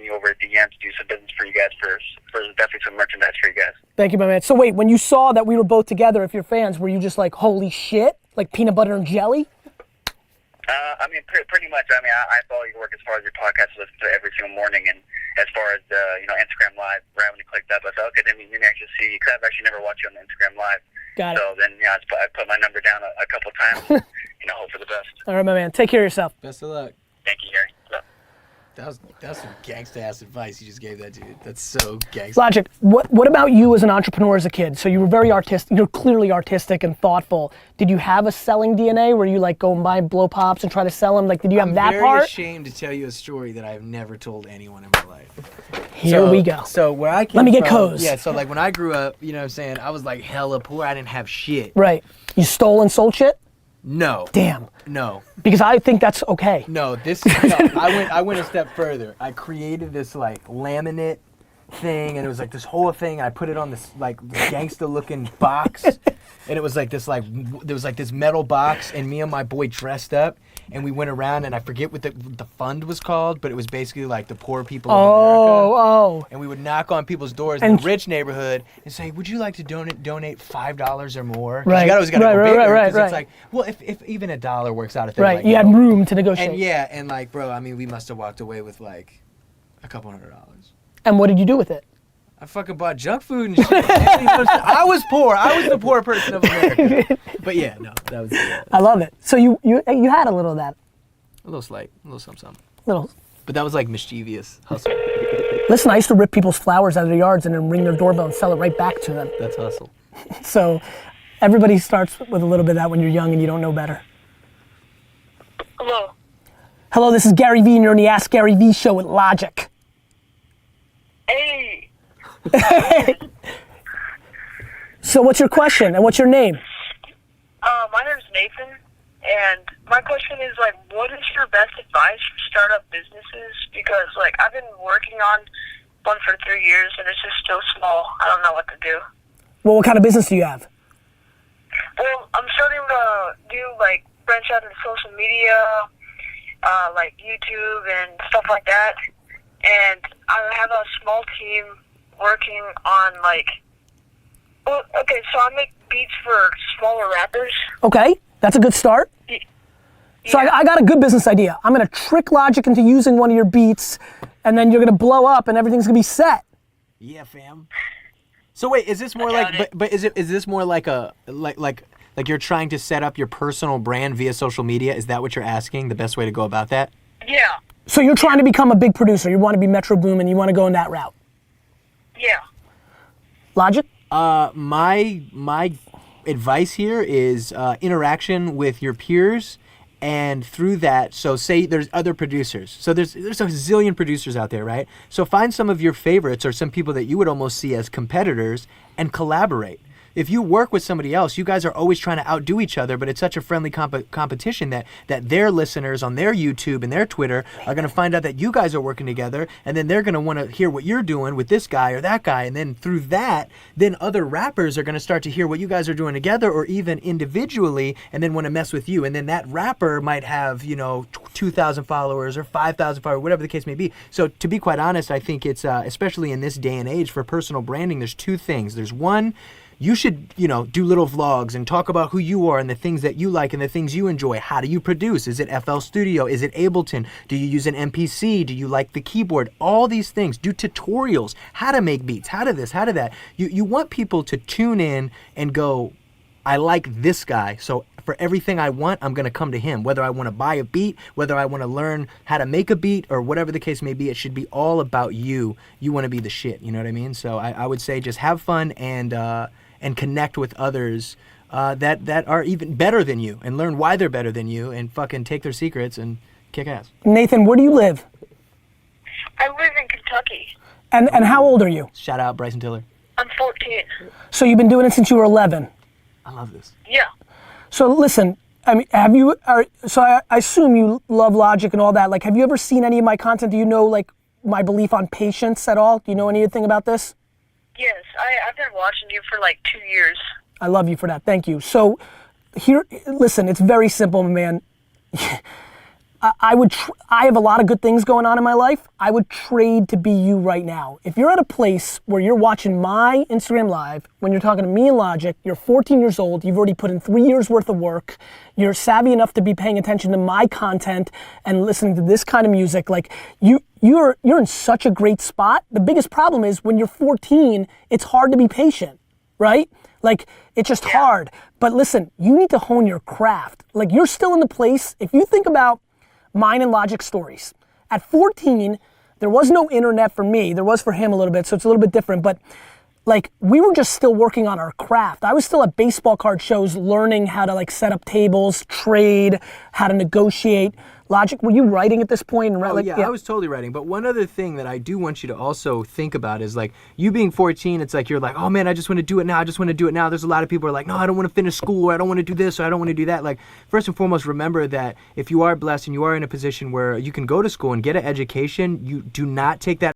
you over at DM to do some business for you guys for definitely some merchandise for you guys. Thank you, my man. So wait, when you saw that we were both together, if you're fans, were you just like, holy shit? Like peanut butter and jelly? I mean, pretty much. I mean, I follow your work as far as your podcast, listen to it every single morning, and as far as Instagram Live, right when you clicked up, I thought, okay, then you can actually see, because I've actually never watched you on the Instagram Live. Got it. So then, I put my number down a couple times, hope for the best. All right, my man. Take care of yourself. Best of luck. Thank you, Gary. That was some gangsta ass advice you just gave that dude. That's so gangsta. Logic, what about you as an entrepreneur as a kid? So you were very artistic, you're clearly artistic and thoughtful. Did you have a selling DNA where you like go and buy blow pops and try to sell them? Like, did you have that part? I'm very ashamed to tell you a story that I have never told anyone in my life. Here we go. So where I came Let me get from, codes. Yeah, so like when I grew up, you know what I'm saying, I was like hella poor. I didn't have shit. Right. You stole and sold shit? No. Damn. No. Because I think that's okay. No, I went a step further. I created this like laminate thing, and it was like this whole thing. I put it on this like gangsta looking box, and it was like this there was like this metal box, and me and my boy dressed up, and we went around, and I forget what the fund was called, but it was basically like the poor people of America. And we would knock on people's doors in the rich neighborhood and say, would you like to donate $5 or more? Right. You always gotta go bigger, because right. it's like, well, if even $1 works out, Right, like, you had room to negotiate. and yeah, and like, bro, I mean, we must have walked away with like a couple $100. And what did you do with it? I fucking bought junk food and shit. I was poor. I was the poor person of America. But yeah, no, that was. I love it. So you had a little of that. A little slight, a little something. Little. But that was like mischievous hustle. Listen, I used to rip people's flowers out of their yards and then ring their doorbell and sell it right back to them. That's hustle. So everybody starts with a little bit of that when you're young and you don't know better. Hello. Hello, this is Gary Vee and you're on the Ask Gary Vee show with Logic. Hey. So what's your question and what's your name? My name's Nathan, and my question is, like, what is your best advice for startup businesses? Because, like, I've been working on one for 3 years, and it's just still small. I don't know what to do. Well, what kind of business do you have? Well, I'm starting to do, like, branch out into social media, like YouTube and stuff like that. And I have a small team working on, like, well, okay, so I make beats for smaller rappers. Okay, that's a good start. Yeah. So I got a good business idea. I'm gonna trick Logic into using one of your beats, and then you're gonna blow up, and everything's gonna be set. Yeah, fam. So wait, is this more like? But is this more like a like you're trying to set up your personal brand via social media? Is that what you're asking? The best way to go about that? Yeah. So you're trying to become a big producer. You want to be Metro Boomin. You want to go in that route. Yeah. Logic? My advice here is interaction with your peers, and through that, so say there's other producers. So there's a zillion producers out there, right? So find some of your favorites or some people that you would almost see as competitors and collaborate. If you work with somebody else, you guys are always trying to outdo each other, but it's such a friendly competition that their listeners on their YouTube and their Twitter are going to find out that you guys are working together, and then they're going to want to hear what you're doing with this guy or that guy, and then through that, then other rappers are going to start to hear what you guys are doing together or even individually, and then want to mess with you, and then that rapper might have, 2,000 followers or 5,000 followers, whatever the case may be. So to be quite honest, I think it's, especially in this day and age for personal branding, there's two things. There's one, you should, do little vlogs and talk about who you are and the things that you like and the things you enjoy. How do you produce? Is it FL Studio? Is it Ableton? Do you use an MPC? Do you like the keyboard? All these things. Do tutorials. How to make beats. How to this, how to that. You want people to tune in and go, I like this guy, so for everything I want, I'm going to come to him. Whether I want to buy a beat, whether I want to learn how to make a beat, or whatever the case may be, it should be all about you. You want to be the shit, you know what I mean? So I would say just have fun and connect with others that are even better than you, and learn why they're better than you, and fucking take their secrets and kick ass. Nathan, where do you live? I live in Kentucky. And how old are you? Shout out Bryson Tiller. I'm 14. So you've been doing it since you were 11. I love this. Yeah. So listen, I mean, I assume you love Logic and all that. Like, have you ever seen any of my content? Do you know, like, my belief on patience at all? Do you know anything about this? Yes, I've been watching you for like 2 years. I love you for that. Thank you. So here, listen, it's very simple, man. I have a lot of good things going on in my life. I would trade to be you right now. If you're at a place where you're watching my Instagram live, when you're talking to me and Logic, you're 14 years old, you've already put in 3 years worth of work, you're savvy enough to be paying attention to my content and listening to this kind of music, like you're in such a great spot. The biggest problem is when you're 14, it's hard to be patient, right? Like, it's just hard. But listen, you need to hone your craft. Like, you're still in the place, if you think about mine and Logic stories. At 14, there was no internet for me. There was for him a little bit, so it's a little bit different. But like, we were just still working on our craft. I was still at baseball card shows learning how to like set up tables, trade, how to negotiate. Logic, were you writing at this point? Oh, yeah, I was totally writing. But one other thing that I do want you to also think about is like, you being 14, it's like you're like, oh man, I just want to do it now. I just want to do it now. There's a lot of people who are like, no, I don't want to finish school, or I don't want to do this, or I don't want to do that. Like, first and foremost, remember that if you are blessed and you are in a position where you can go to school and get an education, you do not take that